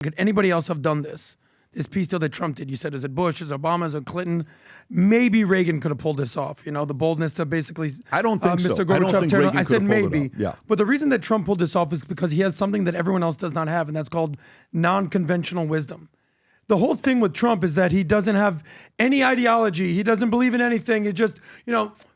Could anybody else have done this? This peace deal that Trump did. You said, is it Bush, is it Obama, is it Clinton? Maybe Reagan could have pulled this off. You know, the boldness to basically. I don't think so. Mr. Gorbachev. I said maybe. Yeah. But the reason that Trump pulled this off is because he has something that everyone else does not have, and that's called non-conventional wisdom. The whole thing with Trump is that he doesn't have any ideology. He doesn't believe in anything. He just,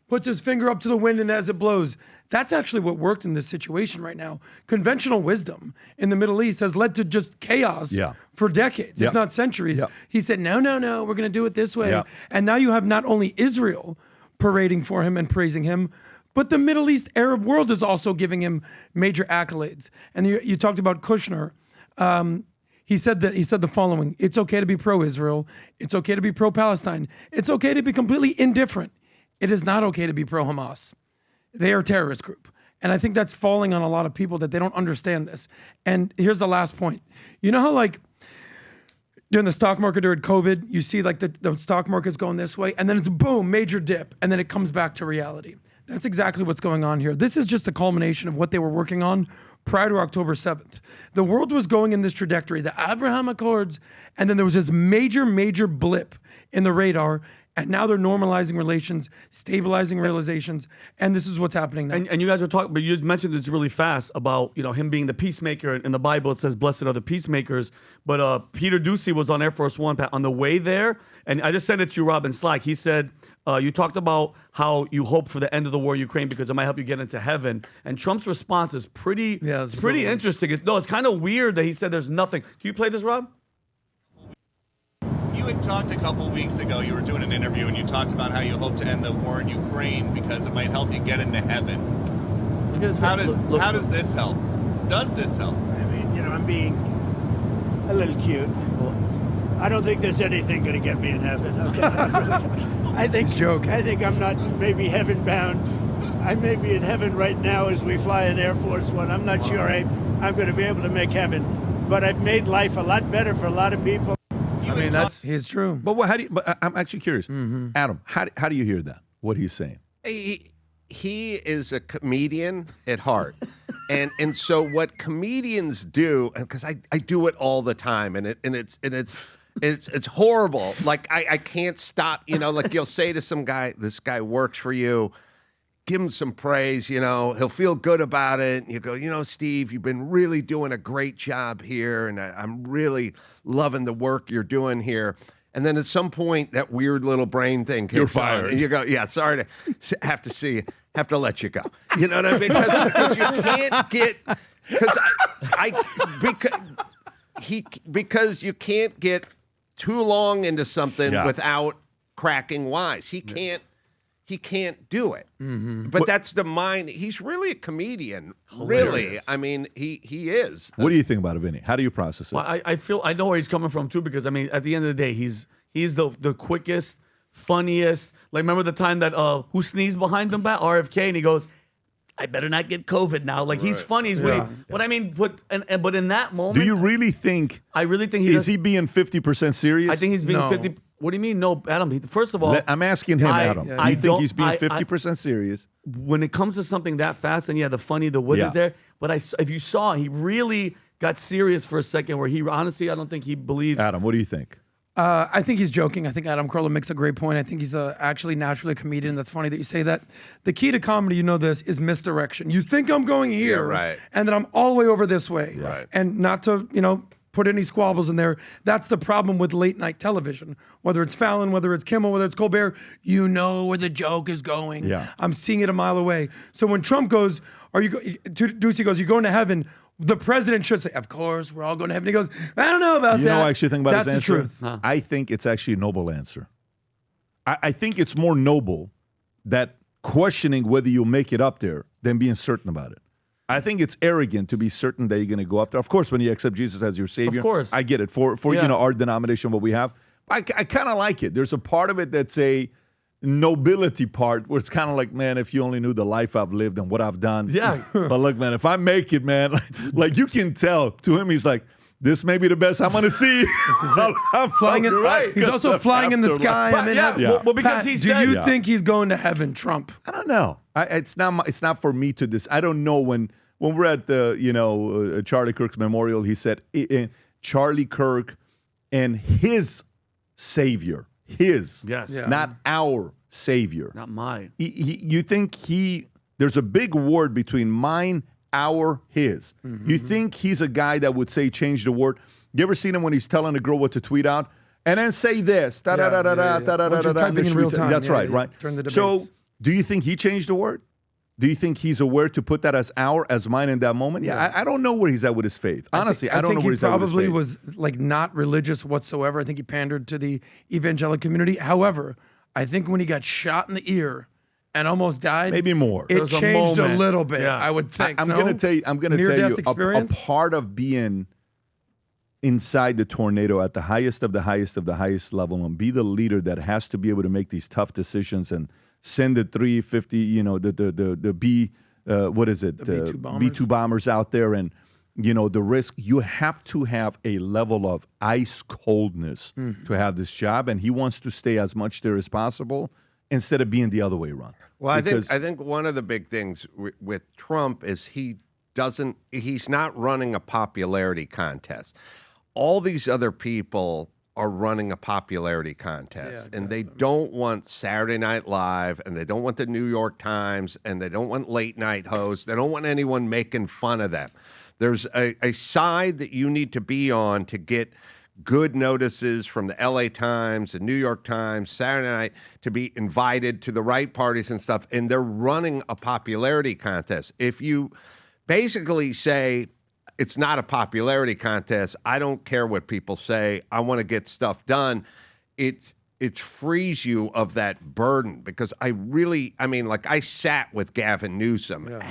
puts his finger up to the wind and as it blows. That's actually what worked in this situation right now. Conventional wisdom in the Middle East has led to just chaos for decades, if not centuries. He said, no, we're going to do it this way. And now you have not only Israel parading for him and praising him, but the Middle East Arab world is also giving him major accolades. And you talked about Kushner. He said the following: it's okay to be pro-Israel. It's okay to be pro-Palestine. It's okay to be completely indifferent. It is not okay to be pro-Hamas. They are a terrorist group. And I think that's falling on a lot of people that they don't understand this. And here's the last point. You know how during the stock market during COVID, you see the stock market's going this way and then it's boom, major dip. And then it comes back to reality. That's exactly what's going on here. This is just a culmination of what they were working on prior to October 7th. The world was going in this trajectory, the Abraham Accords, and then there was this major, major blip in the radar. And now they're normalizing relations, stabilizing realizations, and this is what's happening now. And you guys were talking, but you mentioned this really fast about him being the peacemaker. In the Bible, it says, "Blessed are the peacemakers." But Peter Ducey was on Air Force One on the way there, and I just sent it to you, Rob, in Slack. He said you talked about how you hope for the end of the war in Ukraine because it might help you get into heaven. And Trump's response is pretty interesting. It's kind of weird that he said there's nothing. Can you play this, Rob? You had talked a couple weeks ago, you were doing an interview, and you talked about how you hope to end the war in Ukraine because it might help you get into heaven. How does this help? Does this help? I mean, I'm being a little cute. I don't think there's anything going to get me in heaven. Okay? I think I'm not maybe heaven bound. I may be in heaven right now as we fly in Air Force One. I'm not sure I'm going to be able to make heaven, but I've made life a lot better for a lot of people. He's true. But But I'm actually curious, Adam. How do you hear that? What he's saying? He is a comedian at heart, and so what comedians do, because I do it all the time, and it's horrible. Like I can't stop. Like you'll say to some guy, "This guy works for you." Give him some praise, he'll feel good about it. And you go, Steve, you've been really doing a great job here, and I'm really loving the work you're doing here. And then at some point, that weird little brain thing kicks You're fired. on, and you go, yeah, sorry to have to let you go. You know what I mean? Because you can't get, because you can't get too long into something without cracking wise. He can't do it. Mm-hmm. But that's the mind. He's really a comedian. Hilarious. Really. I mean, he is. What do you think about it, Vinny? How do you process it? Well, I know where he's coming from too, because at the end of the day, he's the quickest, funniest. Like, remember the time that who sneezed behind him back? RFK, and he goes, I better not get COVID now. Like, he's funny. He's witty. But I mean, but in that moment, do you really think? I really think is he being 50% serious? I think he's being 50. What do you mean? No, Adam. First of all, I'm asking him, Adam. Do you think he's being 50% serious? When it comes to something that fast, and the wit is there. But if you saw, he really got serious for a second. Where he honestly, I don't think he believes. Adam, what do you think? I think he's joking. I think Adam Carolla makes a great point. I think he's actually naturally a comedian. That's funny that you say that. The key to comedy, this, is misdirection. You think I'm going here, and then I'm all the way over this way, and not to, put any squabbles in there. That's the problem with late night television. Whether it's Fallon, whether it's Kimmel, whether it's Colbert, you know where the joke is going. Yeah. I'm seeing it a mile away. So when Trump goes, Ducey goes, you're going to heaven. The president should say, of course, we're all going to heaven. He goes, I don't know about that. You know what I actually think about his answer? That's the truth. I think it's actually a noble answer. I think it's more noble that questioning whether you'll make it up there than being certain about it. I think it's arrogant to be certain that you're going to go up there. Of course, when you accept Jesus as your Savior, of course. I get it. For our denomination, what we have, I kind of like it. There's a part of it that's a nobility part where it's kind of like, man, if you only knew the life I've lived and what I've done. Yeah. But look, man, if I make it, man, like you can tell to him, he's like, this may be the best I'm going to see. This is it. I'm flying in, he's also flying in the sky. Well, because he said, do you think he's going to heaven, Trump? I don't know. It's not for me to I don't know when we're at the Charlie Kirk's memorial. He said, Charlie Kirk, and his savior. His. Yes. Yeah. Not our savior. Not mine. You think there's a big word between mine, our, his. Mm-hmm. You think he's a guy that would say change the word? You ever seen him when he's telling a girl what to tweet out? And then say this. Once you're typing in real time. That's right. Turn the debates. So do you think he changed the word? Do you think he's aware to put that as our, as mine in that moment? Yeah, I don't know where he's at with his faith. Honestly, I don't know where he's at with his faith. He probably was like not religious whatsoever. I think he pandered to the evangelical community. However, I think when he got shot in the ear and almost died, maybe more. It changed a little bit. Yeah. I would think. I'm going to tell you. A part of being inside the tornado at the highest of the highest level and be the leader that has to be able to make these tough decisions and send the 350, the B, what is it? The B-2 bombers. B-2 bombers out there, and the risk. You have to have a level of ice coldness to have this job, and he wants to stay as much there as possible instead of being the other way around. Well, I think one of the big things with Trump is he's not running a popularity contest. All these other people are running a popularity contest, and they don't want Saturday Night Live, and they don't want the New York Times, and they don't want late night hosts. They don't want anyone making fun of them. There's a side that you need to be on to get good notices from the LA Times, the New York Times, Saturday Night, to be invited to the right parties and stuff, and they're running a popularity contest. If you basically say, it's not a popularity contest, I don't care what people say, I want to get stuff done, it frees you of that burden. Because I sat with Gavin Newsom. Yeah.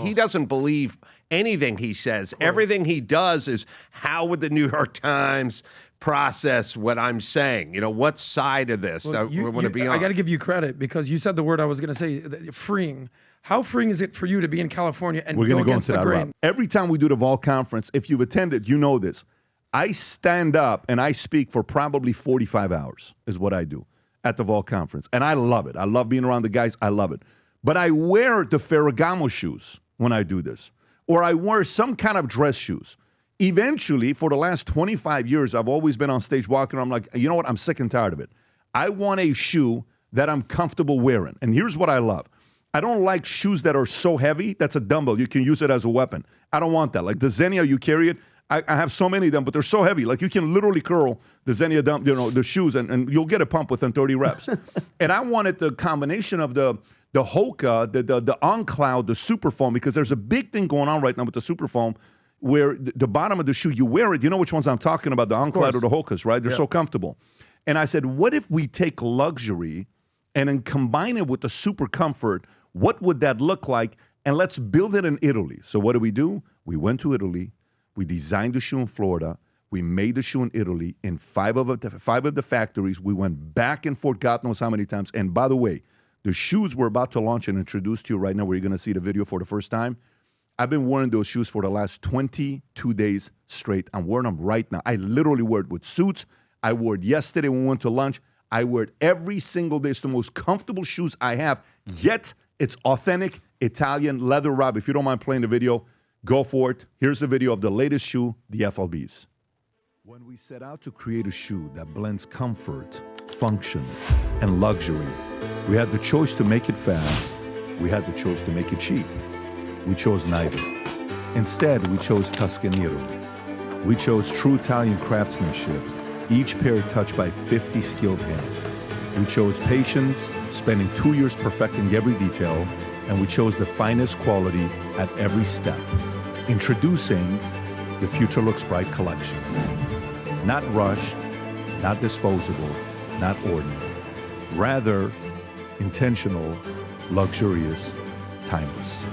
He doesn't believe anything he says. Everything he does is, how would the New York Times process what I'm saying? What side of this we want to be on? I got to give you credit, because you said the word I was going to say, freeing. How freeing is it for you to be in California and we're go going to against go into the that, grain? Rob. Every time we do the Vol Conference, if you've attended, you know this. I stand up and I speak for probably 45 hours is what I do at the Vol Conference. And I love it. I love being around the guys. I love it. But I wear the Ferragamo shoes when I do this. Or I wear some kind of dress shoes. Eventually, for the last 25 years, I've always been on stage walking around. I'm like, you know what? I'm sick and tired of it. I want a shoe that I'm comfortable wearing. And here's what I love. I don't like shoes that are so heavy. That's a dumbbell. You can use it as a weapon. I don't want that. Like the Xenia, you carry it. I have so many of them, but they're so heavy. Like you can literally curl the Xenia, the shoes, and you'll get a pump within 30 reps. And I wanted the combination of the Hoka, the On Cloud, the Super Foam, because there's a big thing going on right now with the Super Foam, where the bottom of the shoe, you wear it. You know which ones I'm talking about, the On Cloud or the Hokas, right? They're so comfortable. And I said, what if we take luxury and then combine it with the super comfort? What would that look like? And let's build it in Italy. So what do? We went to Italy. We designed the shoe in Florida. We made the shoe in Italy in five of the factories. We went back and forth God knows how many times. And by the way, the shoes we're about to launch and introduce to you right now, where you're going to see the video for the first time, I've been wearing those shoes for the last 22 days straight. I'm wearing them right now. I literally wear it with suits. I wore it yesterday when we went to lunch. I wear it every single day. It's the most comfortable shoes I have, yet it's authentic Italian leather. Rob, if you don't mind playing the video, go for it. Here's the video of the latest shoe, the FLBs. When we set out to create a shoe that blends comfort, function, and luxury, we had the choice to make it fast. We had the choice to make it cheap. We chose neither. Instead, we chose Tuscany, Italy. We chose true Italian craftsmanship, each pair touched by 50 skilled hands. We chose patience, spending 2 years perfecting every detail, and we chose the finest quality at every step. Introducing the Future Looks Bright collection. Not rushed, not disposable, not ordinary. Rather, intentional, luxurious, timeless.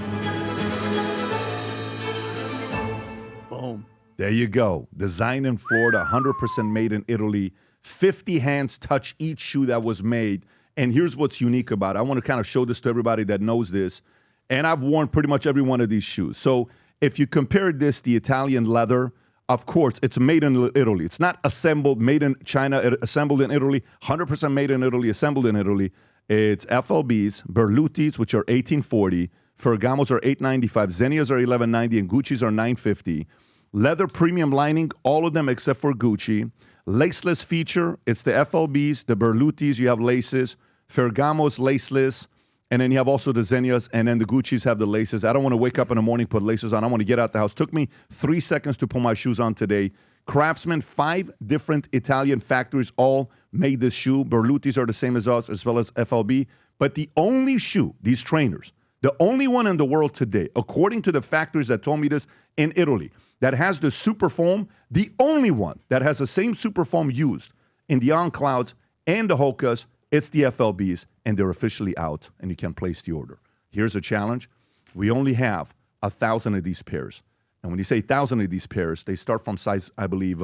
Boom. There you go. Designed in Florida, 100% made in Italy. 50 hands touch each shoe that was made. And here's what's unique about it. I want to kind of show this to everybody that knows this. And I've worn pretty much every one of these shoes. So if you compare this, the Italian leather, of course, it's made in Italy. It's not assembled, made in China, assembled in Italy, 100% made in Italy, assembled in Italy. It's FLBs, Berlutis, which are $1,840, Ferragamos are $895, Xenias are $1,190, and Gucci's are $950. Leather premium lining, all of them except for Gucci. Laceless feature, it's the FLBs, the Berlutis, you have laces. Ferragamo's laceless. And then you have also the Xenias, and then the Gucci's have the laces. I don't want to wake up in the morning, put laces on. I want to get out the house. Took me 3 seconds to put my shoes on today. Craftsman, 5 different Italian factories all made this shoe. Berlutis are the same as us, as well as FLB. But the only shoe, these trainers, the only one in the world today, according to the factories that told me this in Italy, that has the super foam, the only one that has the same super foam used in the On Clouds and the Hokas, it's the FLBs, and they're officially out, and you can place the order. Here's a challenge. We only have 1,000 of these pairs. And when you say 1,000 of these pairs, they start from size, I believe,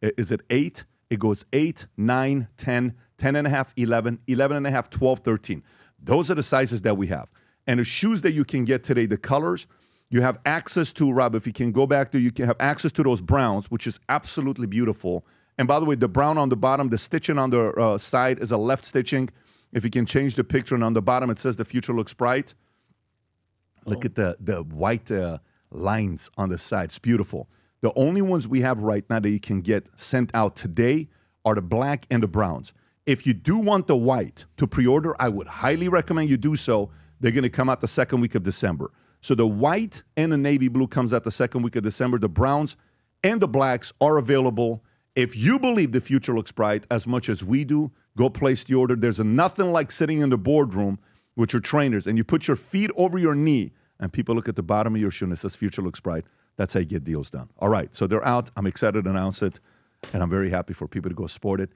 is it 8? It goes 8, 9, 10, 10 and a half, 11, 11 and a half, 12, 13. Those are the sizes that we have. And the shoes that you can get today, the colors, you have access to, Rob, if you can go back there, you can have access to those browns, which is absolutely beautiful. And by the way, the brown on the bottom, the stitching on the side is a left stitching. If you can change the picture, and on the bottom it says the future looks bright. Look at the white lines on the side. It's beautiful. The only ones we have right now that you can get sent out today are the black and the browns. If you do want the white to pre-order, I would highly recommend you do so. They're going to come out the second week of December. So the white and the navy blue comes out the second week of December. The browns and the blacks are available. If you believe the future looks bright as much as we do, go place the order. There's nothing like sitting in the boardroom with your trainers and you put your feet over your knee and people look at the bottom of your shoe and it says future looks bright. That's how you get deals done. All right, so they're out. I'm excited to announce it, and I'm very happy for people to go sport it.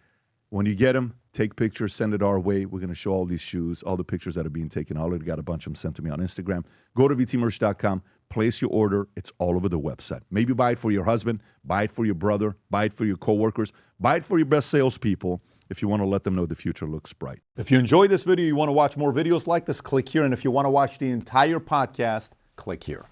When you get them, take pictures, send it our way. We're going to show all these shoes, all the pictures that are being taken. I already got a bunch of them sent to me on Instagram. Go to vtmerch.com, place your order. It's all over the website. Maybe buy it for your husband, buy it for your brother, buy it for your coworkers, buy it for your best salespeople if you want to let them know the future looks bright. If you enjoyed this video, you want to watch more videos like this, click here. And if you want to watch the entire podcast, click here.